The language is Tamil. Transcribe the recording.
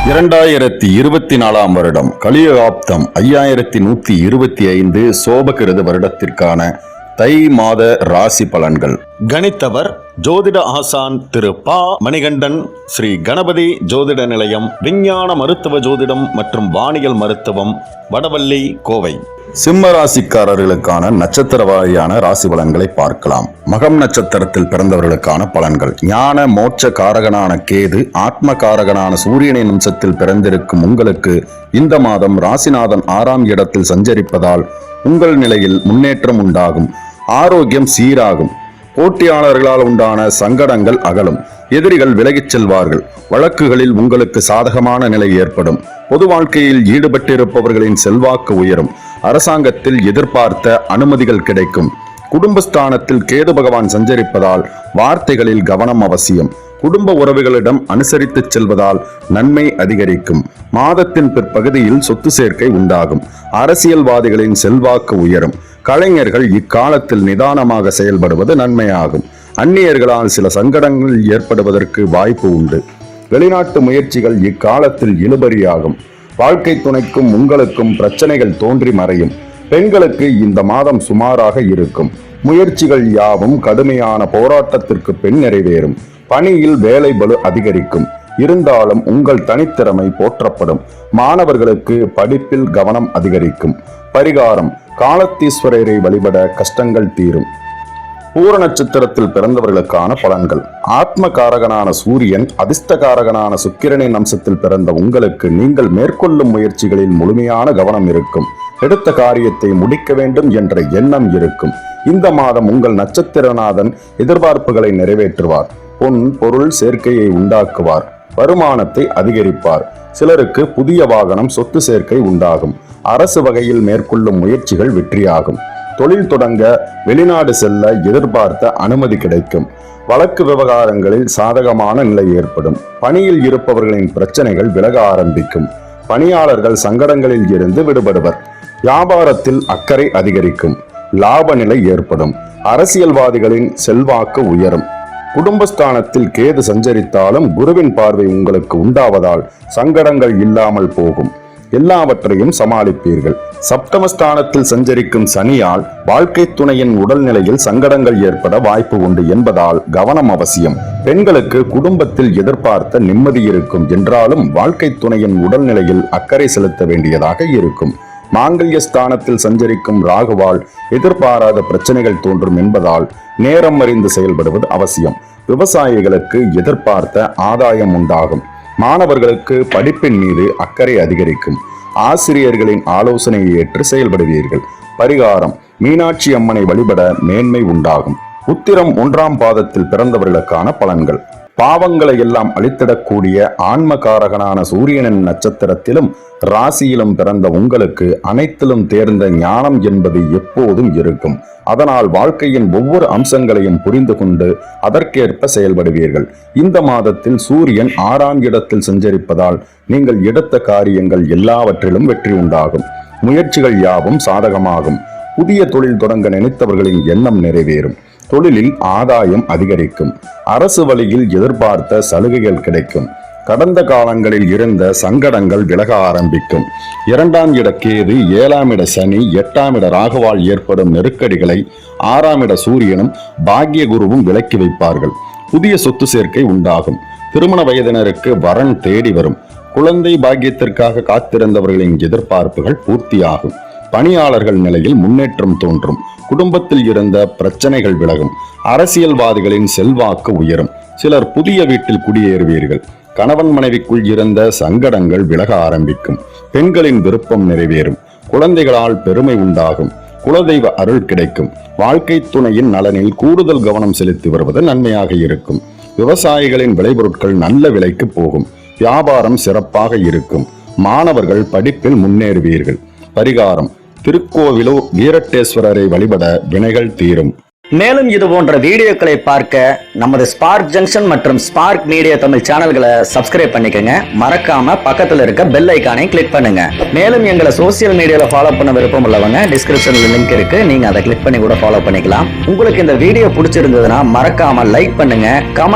2024 வருடம் கலியுகாப்தம் 5125 சோபகிருது வருடத்திற்கான தை மாத ராசி பலன்கள். கணித்தவர் ஜோதிட ஆசான் திரு பா மணிகண்டன், ஸ்ரீ கணபதி ஜோதிட நிலையம், விஞ்ஞான மருத்துவ ஜோதிடம் மற்றும் வானியல் மருத்துவம், வடவள்ளி, கோவை. சிம்ம ராசிக்காரர்களுக்கான நட்சத்திர வாரியான ராசி பலன்களை பார்க்கலாம். மகம் நட்சத்திரத்தில் பிறந்தவர்களுக்கான பலன்கள். ஞான மோட்ச காரகனான கேது, ஆத்ம காரகனான சூரியனின் அம்சத்தில் பிறந்திருக்கும் உங்களுக்கு இந்த மாதம் ராசிநாதன் 6ஆம் இடத்தில் சஞ்சரிப்பதால் உங்கள் நிலையில் முன்னேற்றம் உண்டாகும். ஆரோக்கியம் சீராகும். போட்டியாளர்களால் உண்டான சங்கடங்கள் அகலும். எதிரிகள் விலகிச் செல்வார்கள். வழக்குகளில் உங்களுக்கு சாதகமான நிலை ஏற்படும். பொது வாழ்க்கையில் ஈடுபட்டிருப்பவர்களின் செல்வாக்கு உயரும். அரசாங்கத்தில் எதிர்பார்த்த அனுமதிகள் கிடைக்கும். குடும்பஸ்தானத்தில் கேது பகவான் சஞ்சரிப்பதால் வார்த்தைகளில் கவனம் அவசியம். குடும்ப உறவுகளிடம் அனுசரித்து செல்வதால் நன்மை அதிகரிக்கும். மாதத்தின் பிற்பகுதியில் சொத்து சேர்க்கை உண்டாகும். அரசியல்வாதிகளின் செல்வாக்கு உயரும். கலைஞர்கள் இக்காலத்தில் நிதானமாக செயல்படுவது நன்மையாகும். அந்நியர்களால் சில சங்கடங்கள் ஏற்படுவதற்கு வாய்ப்பு உண்டு. வெளிநாட்டு முயற்சிகள் இக்காலத்தில் இழுபறியாகும். வாழ்க்கை துணைக்கும் உங்களுக்கும் பிரச்சனைகள் தோன்றி மறையும். பெண்களுக்கு இந்த மாதம் சுமாராக இருக்கும். முயற்சிகள் யாவும் கடுமையான போராட்டத்திற்கு பின் நிறைவேறும். பணியில் வேலை பளு அதிகரிக்கும். இருந்தாலும் உங்கள் தனித்திறமை போற்றப்படும். மாணவர்களுக்கு படிப்பில் கவனம் அதிகரிக்கும். பரிகாரம்: காலத்தீஸ்வரரை வழிபட கஷ்டங்கள் தீரும். பூர நட்சத்திரத்தில் பிறந்தவர்களுக்கான பலன்கள். ஆத்ம காரகனான சூரியன், அதிர்ஷ்டகாரகனான சுக்கிரனின் அம்சத்தில் பிறந்த உங்களுக்கு நீங்கள் மேற்கொள்ளும் முயற்சிகளில் முழுமையான கவனம் இருக்கும். எடுத்த காரியத்தை முடிக்க வேண்டும் என்ற எண்ணம் இருக்கும். இந்த மாதம் உங்கள் நட்சத்திரநாதன் எதிர்பார்ப்புகளை நிறைவேற்றுவார். பொன் பொருள் சேர்க்கையை உண்டாக்குவார். வருமானத்தை அதிகரிப்பார். சிலருக்கு புதிய வாகனம், சொத்து சேர்க்கை உண்டாகும். அரசு வகையில் மேற்கொள்ளும் முயற்சிகள் வெற்றியாகும். தொழில் தொடங்க, வெளிநாடு செல்ல எதிர்பார்த்த அனுமதி கிடைக்கும். வழக்கு விவகாரங்களில் சாதகமான நிலை ஏற்படும். பணியில் இருப்பவர்களின் பிரச்சனைகள் விலக ஆரம்பிக்கும். பணியாளர்கள் சங்கடங்களில் இருந்து விடுபடுவர். வியாபாரத்தில் அக்கறை அதிகரிக்கும். லாப நிலை ஏற்படும். அரசியல்வாதிகளின் செல்வாக்கு உயரும். குடும்பஸ்தானத்தில் கேது சஞ்சரித்தாலும் குருவின் பார்வை உங்களுக்கு உண்டாவதால் சங்கடங்கள் இல்லாமல் போகும். எல்லாவற்றையும் சமாளிப்பீர்கள். சப்தமஸ்தானத்தில் சஞ்சரிக்கும் சனியால் வாழ்க்கை துணையின் உடல்நிலையில் சங்கடங்கள் ஏற்பட வாய்ப்பு உண்டு என்பதால் கவனம் அவசியம். பெண்களுக்கு குடும்பத்தில் எதிர்பார்த்த நிம்மதி இருக்கும் என்றாலும் வாழ்க்கை துணையின் உடல்நிலையில் அக்கறை செலுத்த வேண்டியதாக இருக்கும். மாங்கல்ய ஸ்தானத்தில் சஞ்சரிக்கும் ராகுவால் எதிர்பாராத பிரச்சனைகள் தோன்றும் என்பதால் நேரம் அறிந்து செயல்படுவது அவசியம். விவசாயிகளுக்கு எதிர்பார்த்த ஆதாயம் உண்டாகும். மாணவர்களுக்கு படிப்பின் மீது அக்கறை அதிகரிக்கும். ஆசிரியர்களின் ஆலோசனையை ஏற்று செயல்படுவீர்கள். பரிகாரம்: மீனாட்சி அம்மனை வழிபட மேன்மை உண்டாகும். உத்திரம் 1ஆம் பாதத்தில் பிறந்தவர்களுக்கான பலன்கள். பாவங்களை எல்லாம் அழித்திடக்கூடிய ஆன்மகாரகனான சூரியனின் நட்சத்திரத்திலும் ராசியிலும் பிறந்த உங்களுக்கு அனைத்திலும் தேர்ந்த ஞானம் என்பது எப்போதும் இருக்கும். அதனால் வாழ்க்கையின் ஒவ்வொரு அம்சங்களையும் புரிந்து கொண்டு அதற்கேற்ப செயல்படுவீர்கள். இந்த மாதத்தில் சூரியன் 6ஆம் இடத்தில் சஞ்சரிப்பதால் நீங்கள் எடுத்த காரியங்கள் எல்லாவற்றிலும் வெற்றி உண்டாகும். முயற்சிகள் யாவும் சாதகமாகும். புதிய தொழில் தொடங்க நினைத்தவர்களின் எண்ணம் நிறைவேறும். தொழிலில் ஆதாயம் அதிகரிக்கும். அரசு வழியில் எதிர்பார்த்த சலுகைகள் கிடைக்கும். கடந்த காலங்களில் இருந்த சங்கடங்கள் விலக ஆரம்பிக்கும். 2ஆம் இட கேது, 7ஆம் இட சனி, 8ஆம் இட ராகுவால் ஏற்படும் நெருக்கடிகளை 6ஆம் இட சூரியனும் பாக்கிய குருவும் விலக்கி வைப்பார்கள். புதிய சொத்து சேர்க்கை உண்டாகும். திருமண வயதினருக்கு வரன் தேடி வரும். குழந்தை பாக்கியத்திற்காக காத்திருந்தவர்களின் எதிர்பார்ப்புகள் பூர்த்தியாகும். பணியாளர்கள் நிலையில் முன்னேற்றம் தோன்றும். குடும்பத்தில் இருந்த பிரச்சனைகள் விலகும். அரசியல்வாதிகளின் செல்வாக்கு உயரும். சிலர் புதிய வீட்டில் குடியேறுவீர்கள். கணவன் மனைவிக்குள் இருந்த சங்கடங்கள் விலக ஆரம்பிக்கும். பெண்களின் விருப்பம் நிறைவேறும். குழந்தைகளால் பெருமை உண்டாகும். குலதெய்வ அருள் கிடைக்கும். வாழ்க்கை துணையின் நலனில் கூடுதல் கவனம் செலுத்தி வருவது நன்மையாக இருக்கும். விவசாயிகளின் விளைபொருட்கள் நல்ல விலைக்கு போகும். வியாபாரம் சிறப்பாக இருக்கும். மாணவர்கள் படிப்பில் முன்னேறுவீர்கள். பரிகாரம்: திருக்கோவிலூர் வீரட்டேஸ்வரரை வழிபட வினைகள் தீரும். மேலும் இது போன்ற வீடியோக்களை பார்க்க நமது ஸ்பார்க் ஜங்ஷன் மற்றும் ஸ்பார்க் மீடியா தமிழ் சேனல்களை சப்ஸ்கிரைப் பண்ணிக்கங்க. மறக்காம பக்கத்துல இருக்க பெல் ஐகானை கிளிக் பண்ணுங்க. மேலும் எங்களை சோசியல் மீடியால ஃபாலோ பண்ண விருப்பம் உள்ளவங்க டிஸ்கிரிப்ஷன்ல லிங்க் இருக்கு, நீங்க அதை கிளிக் பண்ணி கூட ஃபாலோ பண்ணிக்கலாம். உங்களுக்கு இந்த வீடியோ பிடிச்சிருந்ததுன்னா மறக்காம லைக் பண்ணுங்க, கமெண்ட்